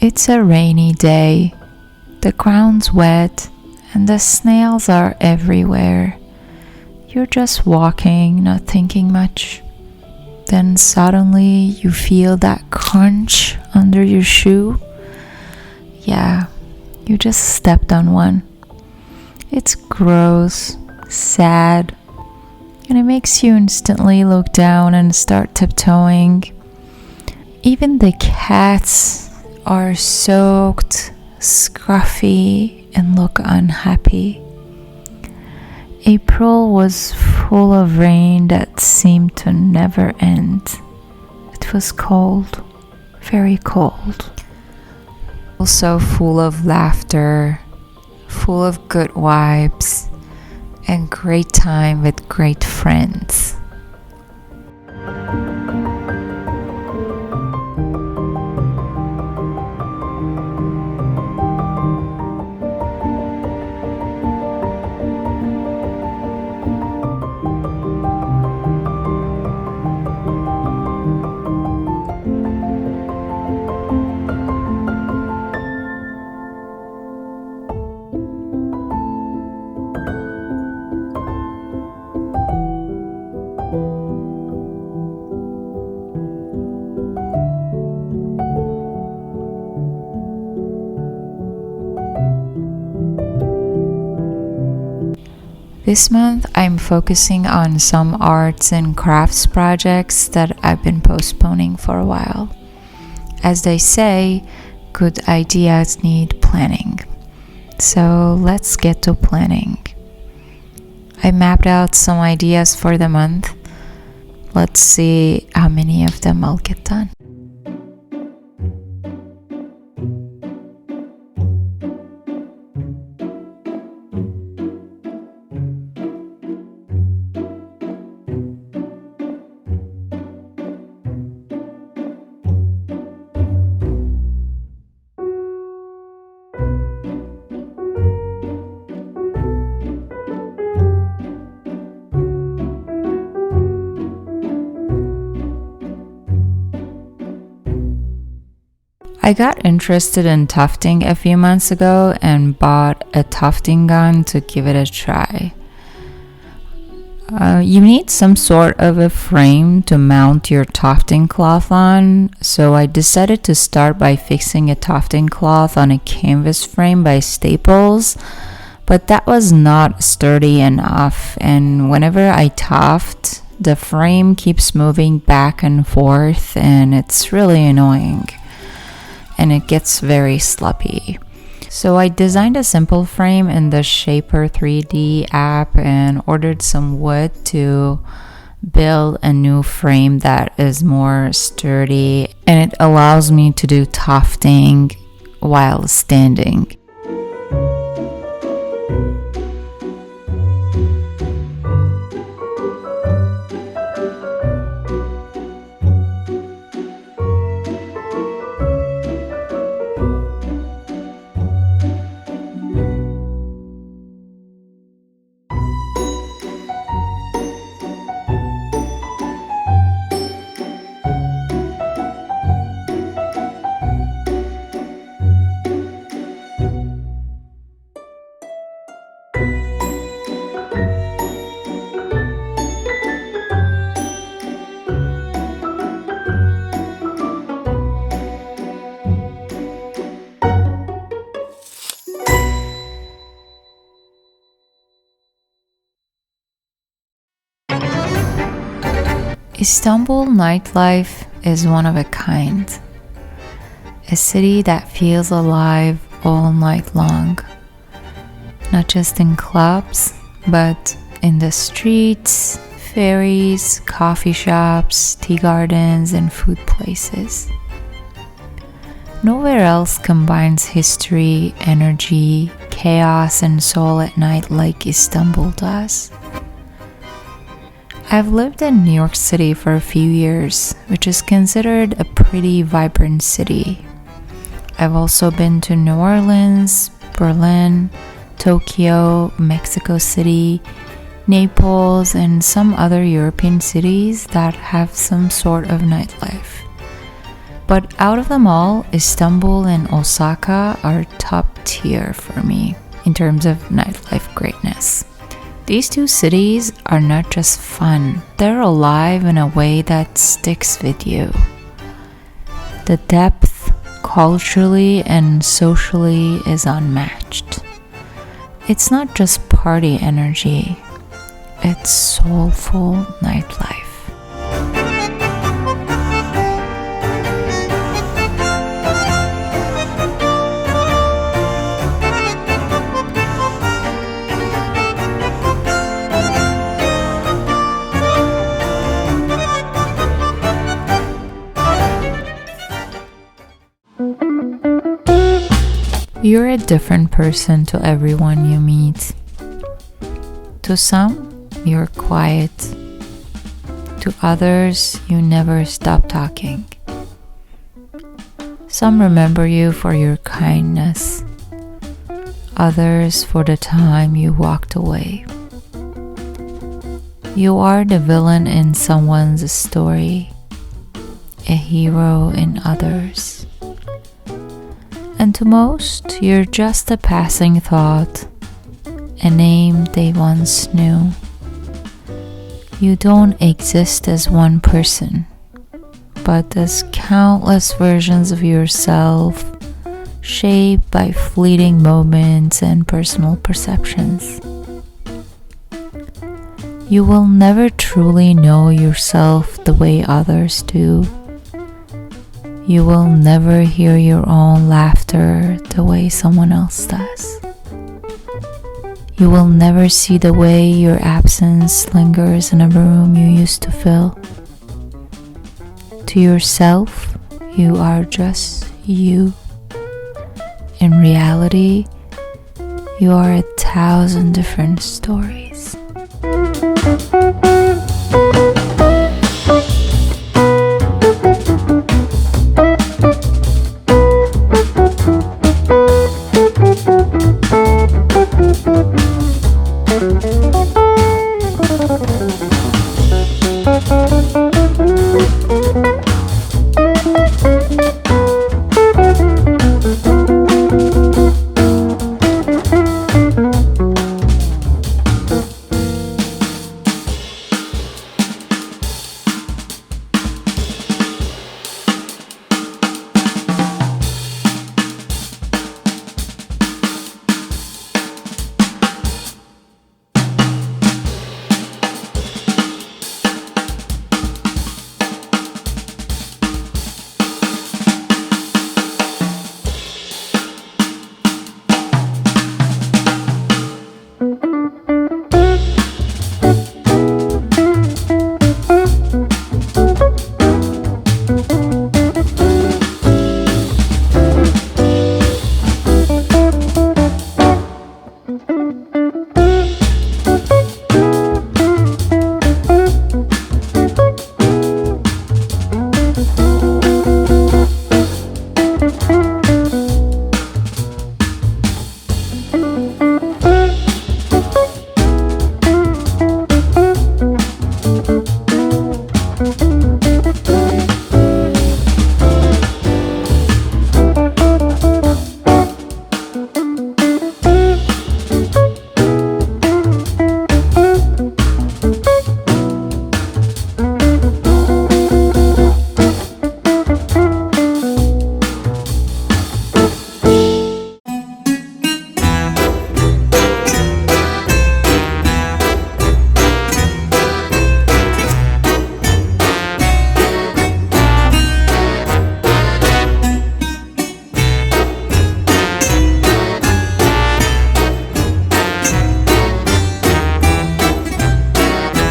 It's a rainy day. The ground's wet and the snails are everywhere. You're just walking, not thinking much. Then suddenly you feel that crunch under your shoe. Yeah, you just stepped on one. It's gross, sad, and it makes you instantly look down and start tiptoeing. Even the cats are soaked, scruffy, and look unhappy. April was full of rain that seemed to never end. It was cold, very cold. Also full of laughter, full of good vibes, and great time with great friends. This month, I'm focusing on some arts and crafts projects that I've been postponing for a while. As they say, good ideas need planning. So let's get to planning. I mapped out some ideas for the month. Let's see how many of them I'll get done. I got interested in tufting a few months ago and bought a tufting gun to give it a try. You need some sort of a frame to mount your tufting cloth on, so I decided to start by fixing a tufting cloth on a canvas frame by Staples, but that was not sturdy enough, and whenever I tuft, the frame keeps moving back and forth, and it's really annoying. And it gets very sloppy. So I designed a simple frame in the Shaper 3D app and ordered some wood to build a new frame that is more sturdy, and it allows me to do tufting while standing. Istanbul nightlife is one of a kind. A city that feels alive all night long. Not just in clubs, but in the streets, ferries, coffee shops, tea gardens, and food places. Nowhere else combines history, energy, chaos, and soul at night like Istanbul does. I've lived in New York City for a few years, which is considered a pretty vibrant city. I've also been to New Orleans, Berlin, Tokyo, Mexico City, Naples, and some other European cities that have some sort of nightlife. But out of them all, Istanbul and Osaka are top tier for me in terms of nightlife greatness. These two cities are not just fun, they're alive in a way that sticks with you. The depth, culturally and socially, is unmatched. It's not just party energy, it's soulful nightlife. You're a different person to everyone you meet. To some, you're quiet. To others, you never stop talking. Some remember you for your kindness. Others for the time you walked away. You are the villain in someone's story, a hero in others. And to most, you're just a passing thought, a name they once knew. You don't exist as one person, but as countless versions of yourself, shaped by fleeting moments and personal perceptions. You will never truly know yourself the way others do. You will never hear your own laughter the way someone else does. You will never see the way your absence lingers in a room you used to fill. To yourself, you are just you. In reality, you are 1,000 different stories.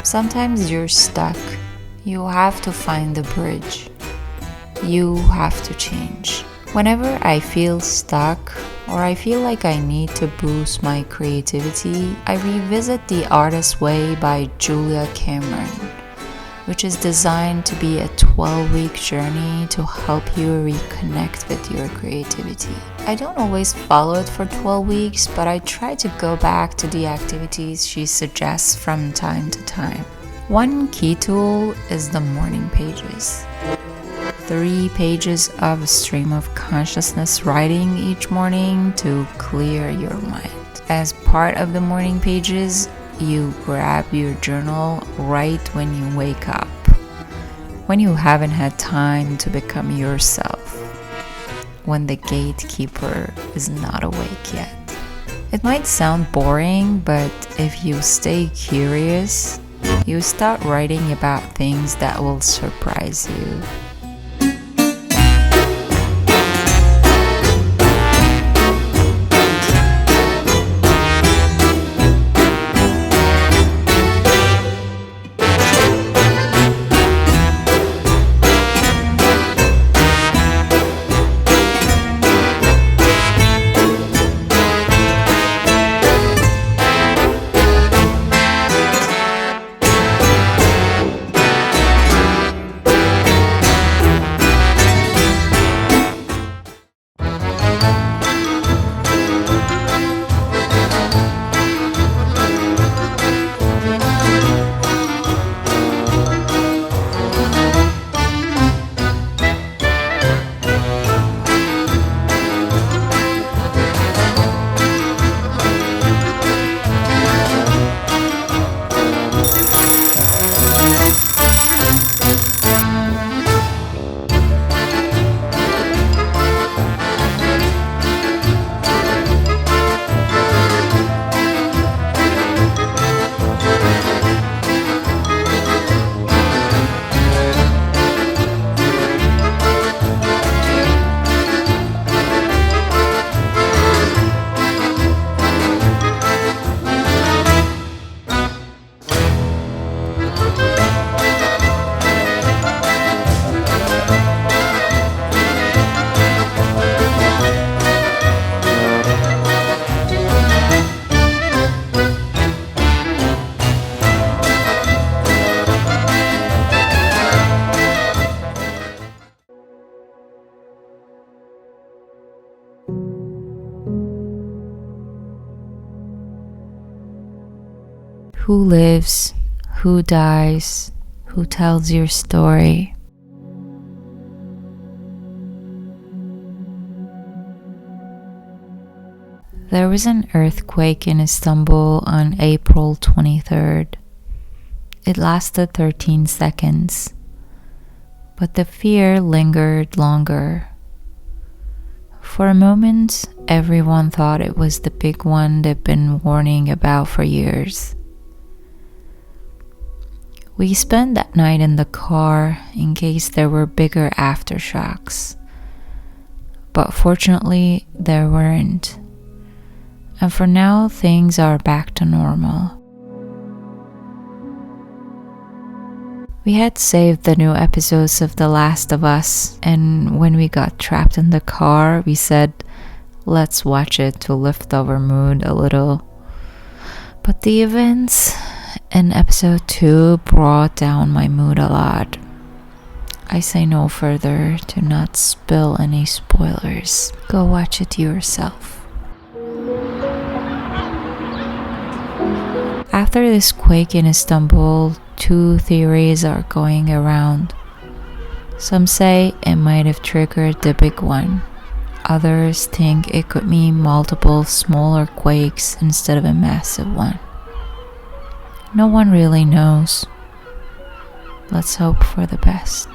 Sometimes you're stuck. You have to find the bridge. You have to change. Whenever I feel stuck or I feel like I need to boost my creativity, I revisit The Artist's Way by Julia Cameron, which is designed to be a 12-week journey to help you reconnect with your creativity. I don't always follow it for 12 weeks, but I try to go back to the activities she suggests from time to time. One key tool is the morning pages. 3 pages of stream of consciousness writing each morning to clear your mind. As part of the morning pages, you grab your journal right when you wake up, when you haven't had time to become yourself, when the gatekeeper is not awake yet. It might sound boring, but if you stay curious, you start writing about things that will surprise you. Who lives? Who dies? Who tells your story? There was an earthquake in Istanbul on April 23rd. It lasted 13 seconds, but the fear lingered longer. For a moment, everyone thought it was the big one they've been warning about for years. We spent that night in the car in case there were bigger aftershocks, but fortunately there weren't. And for now, things are back to normal. We had saved the new episodes of The Last of Us, and when we got trapped in the car, we said, let's watch it to lift our mood a little. But the events in episode 2 brought down my mood a lot. I say no further to not spill any spoilers. Go watch it yourself. After this quake in Istanbul, 2 theories are going around. Some say it might have triggered the big one. Others think it could mean multiple smaller quakes instead of a massive one. No one really knows. Let's hope for the best.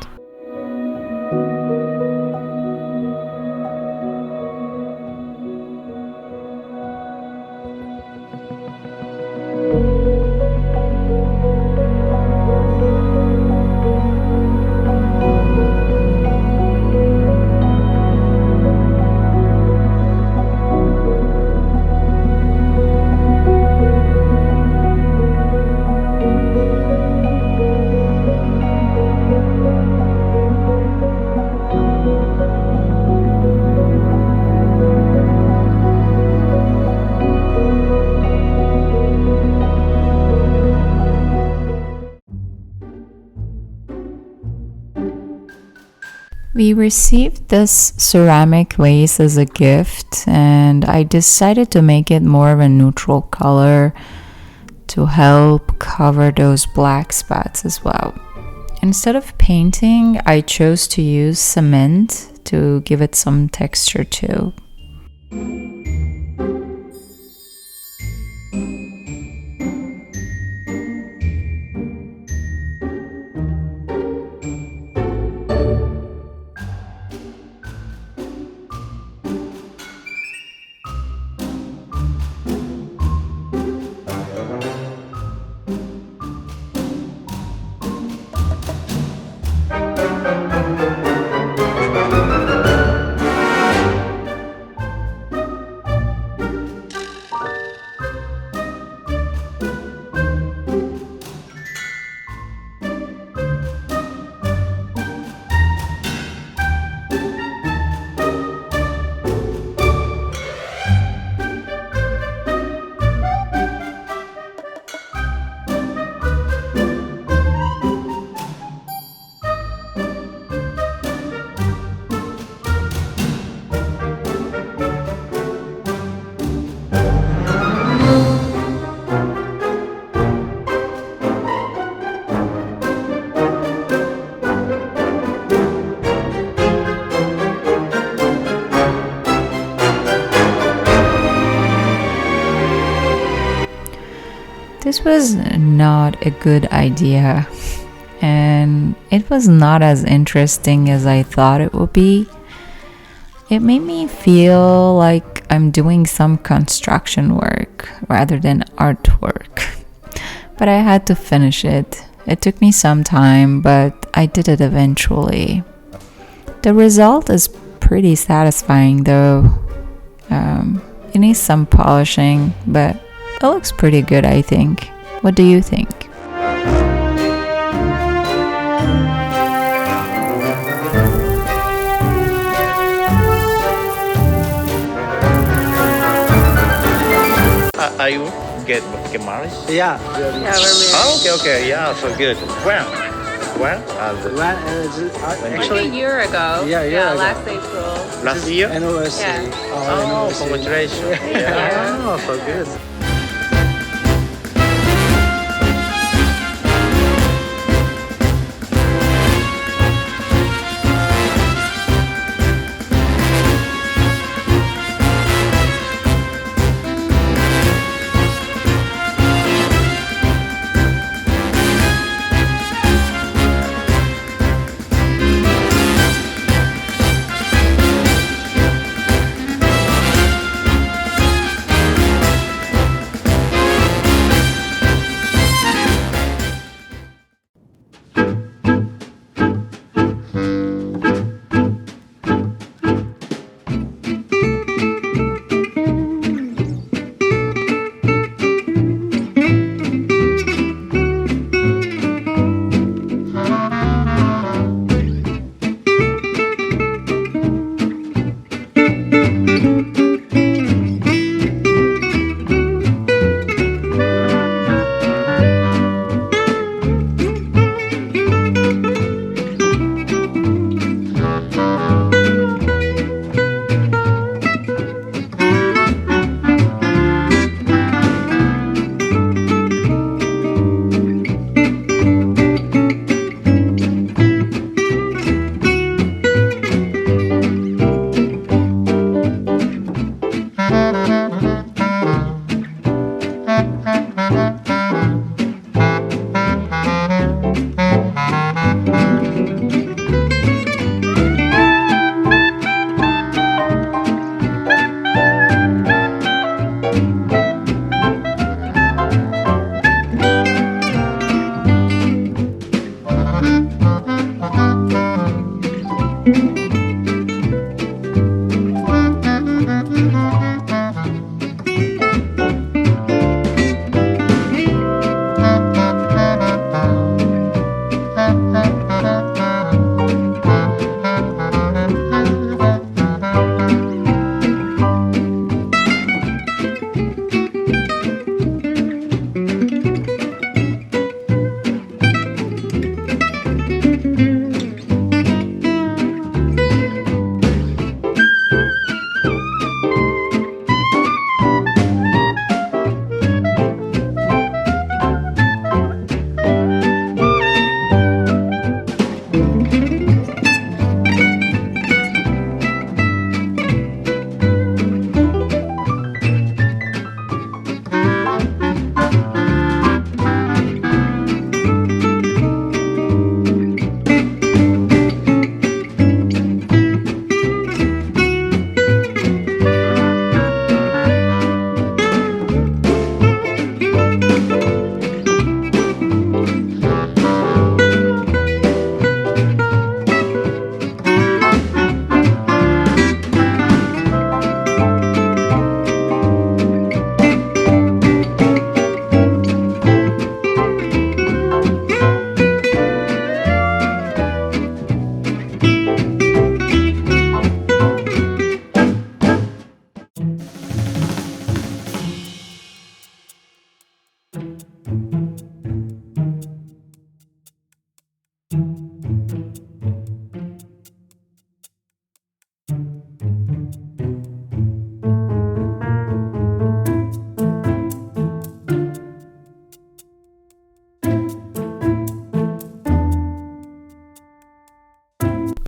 We received this ceramic vase as a gift, and I decided to make it more of a neutral color to help cover those black spots as well. instead of painting, I chose to use cement to give it some texture too. This was not a good idea, and it was not as interesting as I thought it would be. It made me feel like I'm doing some construction work rather than artwork. But I had to finish it. It took me some time, but I did it eventually. The result is pretty satisfying though. It needs some polishing, but it looks pretty good, I think. What do you think? Are you get married? Yeah. Yeah, we're married. Oh, okay, yeah, so good. When? When, Actually, a year ago. Yeah, a year ago. Last April. Last year? anniversary. Yeah. Our Oh, anniversary. congratulations. Yeah, oh, so good.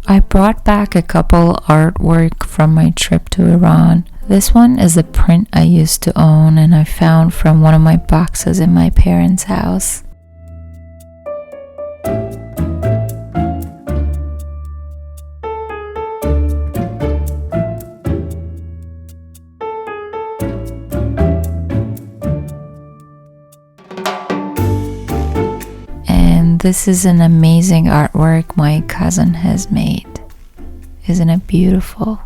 I brought back a couple artwork from my trip to Iran. This one is a print I used to own and I found from one of my boxes in my parents' house. And this is an amazing artwork my cousin has made. Isn't it beautiful?